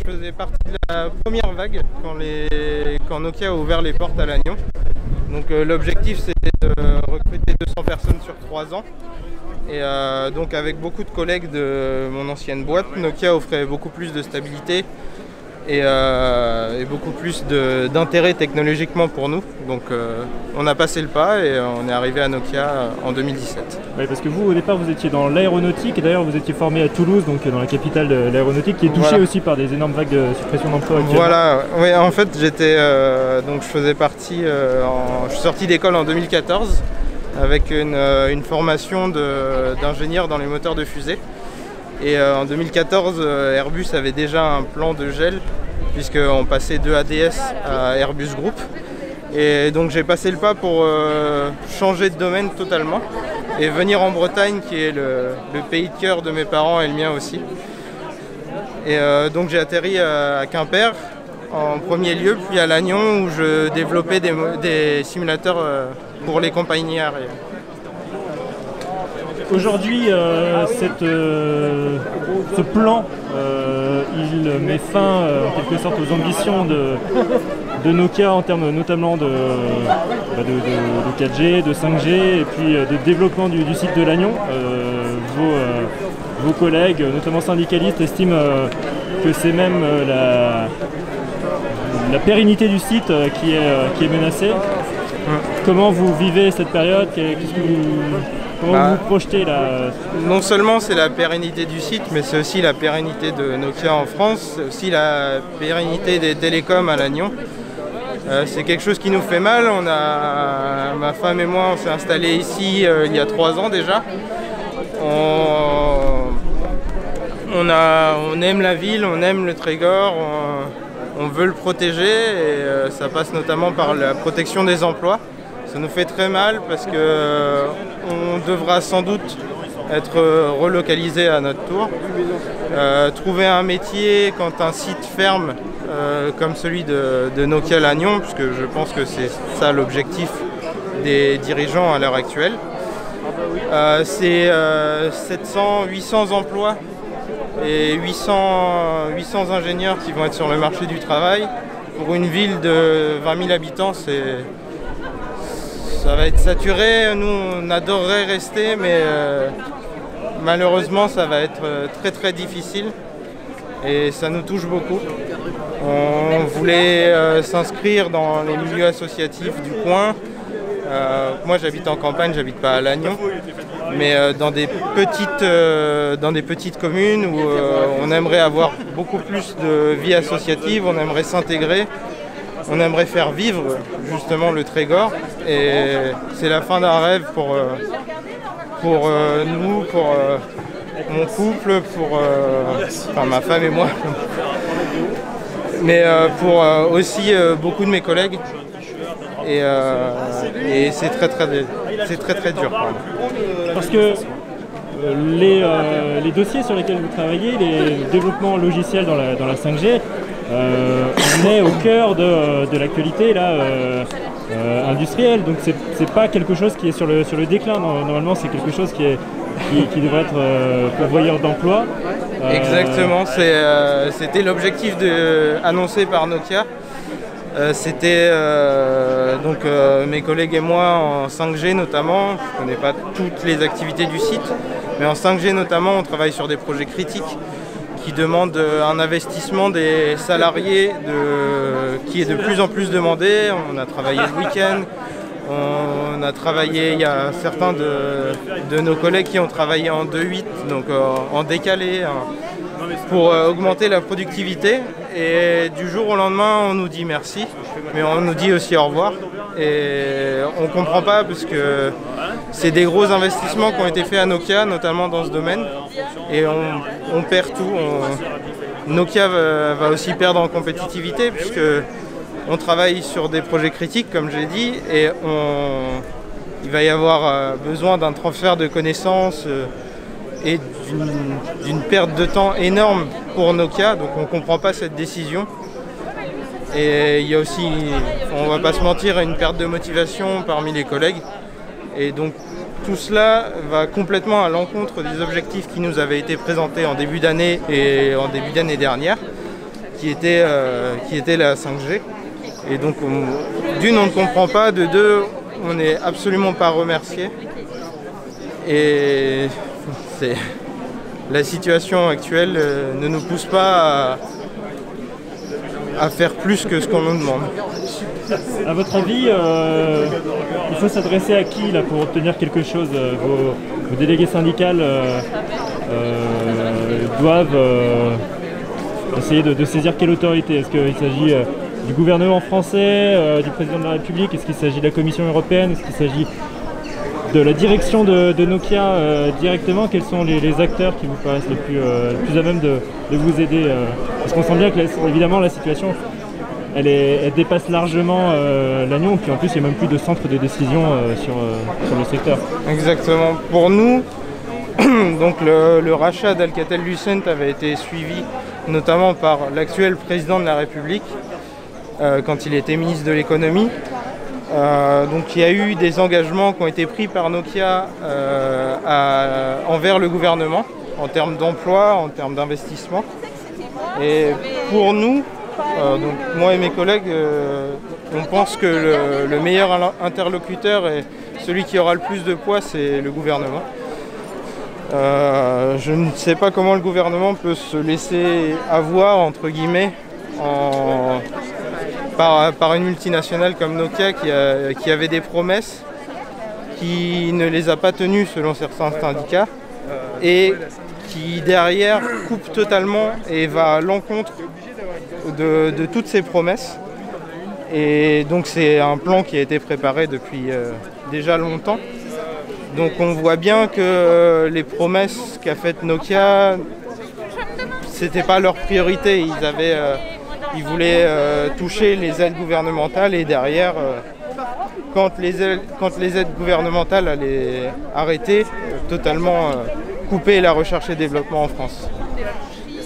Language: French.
je faisais partie de la première vague quand Nokia a ouvert les portes à Lannion. Donc l'objectif c'était de recruter 200 personnes sur 3 ans. Et donc avec beaucoup de collègues de mon ancienne boîte, Nokia offrait beaucoup plus de stabilité et beaucoup plus d'intérêt technologiquement pour nous. Donc on a passé le pas et on est arrivé à Nokia en 2017. Oui, parce que vous au départ vous étiez dans l'aéronautique et d'ailleurs vous étiez formé à Toulouse, donc dans la capitale de l'aéronautique, qui est touchée aussi par des énormes vagues de suppression d'emplois actuellement. Voilà, oui, en fait j'étais donc je faisais partie, je suis sorti d'école en 2014 avec une formation d'ingénieur dans les moteurs de fusée. Et en 2014, Airbus avait déjà un plan de gel, puisqu'on passait de ADS à Airbus Group. Et donc j'ai passé le pas pour changer de domaine totalement et venir en Bretagne, qui est le pays de cœur de mes parents et le mien aussi. Et donc j'ai atterri à Quimper en premier lieu, puis à Lannion où je développais des simulateurs pour les compagnies aériennes. Aujourd'hui, ce plan, il met fin en quelque sorte aux ambitions de Nokia en termes notamment de 4G, de 5G et puis de développement du site de Lannion. Vos collègues, notamment syndicalistes, estiment que c'est même la pérennité du site qui est menacée. Comment vous vivez cette période? Comment vous projetez là? Non seulement c'est la pérennité du site, mais c'est aussi la pérennité de Nokia en France, c'est aussi la pérennité des télécoms à Lannion. C'est quelque chose qui nous fait mal. Ma femme et moi, on s'est installés ici il y a 3 ans déjà. On aime la ville, on aime le Trégor, on veut le protéger et ça passe notamment par la protection des emplois. Ça nous fait très mal parce qu'on devra sans doute être relocalisé à notre tour. Trouver un métier quand un site ferme comme celui de Nokia Lannion, puisque je pense que c'est ça l'objectif des dirigeants à l'heure actuelle. C'est 700-800 emplois et 800 ingénieurs qui vont être sur le marché du travail. Pour une ville de 20 000 habitants, ça va être saturé. Nous, on adorerait rester, mais malheureusement, ça va être très très difficile et ça nous touche beaucoup. On voulait s'inscrire dans les milieux associatifs du coin. Moi, j'habite en campagne, j'habite pas à Lannion, mais dans des petites communes où on aimerait avoir beaucoup plus de vie associative, on aimerait s'intégrer. On aimerait faire vivre justement le Trégor et c'est la fin d'un rêve pour nous, pour mon couple, enfin ma femme et moi, mais pour aussi beaucoup de mes collègues et c'est très très dur. Parce que les dossiers sur lesquels vous travaillez, les développements logiciels dans la 5G, on est au cœur de l'actualité là, industrielle, donc c'est pas quelque chose qui est sur le déclin. Normalement, c'est quelque chose qui devrait être pourvoyeur d'emploi. Exactement, c'était l'objectif annoncé par Nokia. C'était donc mes collègues et moi en 5G notamment. Je connais pas toutes les activités du site, mais en 5G notamment, on travaille sur des projets critiques qui demande un investissement des salariés qui est de plus en plus demandé. On a travaillé le week-end, il y a certains de nos collègues qui ont travaillé en 2/8, donc en décalé, pour augmenter la productivité. Et du jour au lendemain, on nous dit merci, mais on nous dit aussi au revoir. Et on ne comprend pas parce que c'est des gros investissements qui ont été faits à Nokia, notamment dans ce domaine. Et on perd tout. Nokia va aussi perdre en compétitivité puisque on travaille sur des projets critiques, comme j'ai dit, et il va y avoir besoin d'un transfert de connaissances et d'une perte de temps énorme pour Nokia. Donc on ne comprend pas cette décision. Et il y a aussi, on ne va pas se mentir, une perte de motivation parmi les collègues. Et donc tout cela va complètement à l'encontre des objectifs qui nous avaient été présentés en début d'année et en début d'année dernière, qui était la 5G. Et donc, d'une, on ne comprend pas, de deux, on n'est absolument pas remercié. Et la situation actuelle ne nous pousse pas à faire plus que ce qu'on nous demande. À votre avis, il faut s'adresser à qui là, pour obtenir quelque chose? Vos délégués syndicales doivent essayer de saisir quelle autorité? Est-ce qu'il s'agit du gouvernement français, du président de la République? Est-ce qu'il s'agit de la Commission européenne? Est-ce qu'il s'agit de la direction de Nokia directement? Quels sont les acteurs qui vous paraissent les plus à même de vous aider? Parce qu'on sent bien que évidemment la situation elle dépasse largement l'Agnon, puis en plus il n'y a même plus de centre de décision sur le secteur. Exactement. Pour nous, donc le rachat d'Alcatel-Lucent avait été suivi notamment par l'actuel président de la République quand il était ministre de l'économie. Donc il y a eu des engagements qui ont été pris par Nokia envers le gouvernement en termes d'emploi, en termes d'investissement. Et pour nous, donc moi et mes collègues, on pense que le meilleur interlocuteur et celui qui aura le plus de poids, c'est le gouvernement. Je ne sais pas comment le gouvernement peut se laisser avoir, entre guillemets, par une multinationale comme Nokia qui avait des promesses, qui ne les a pas tenues selon certains syndicats et qui derrière coupe totalement et va à l'encontre de toutes ces promesses. Et donc c'est un plan qui a été préparé depuis déjà longtemps. Donc on voit bien que les promesses qu'a faites Nokia, c'était pas leur priorité. Ils voulaient toucher les aides gouvernementales et derrière, quand les aides gouvernementales allaient arrêter, totalement couper la recherche et développement en France.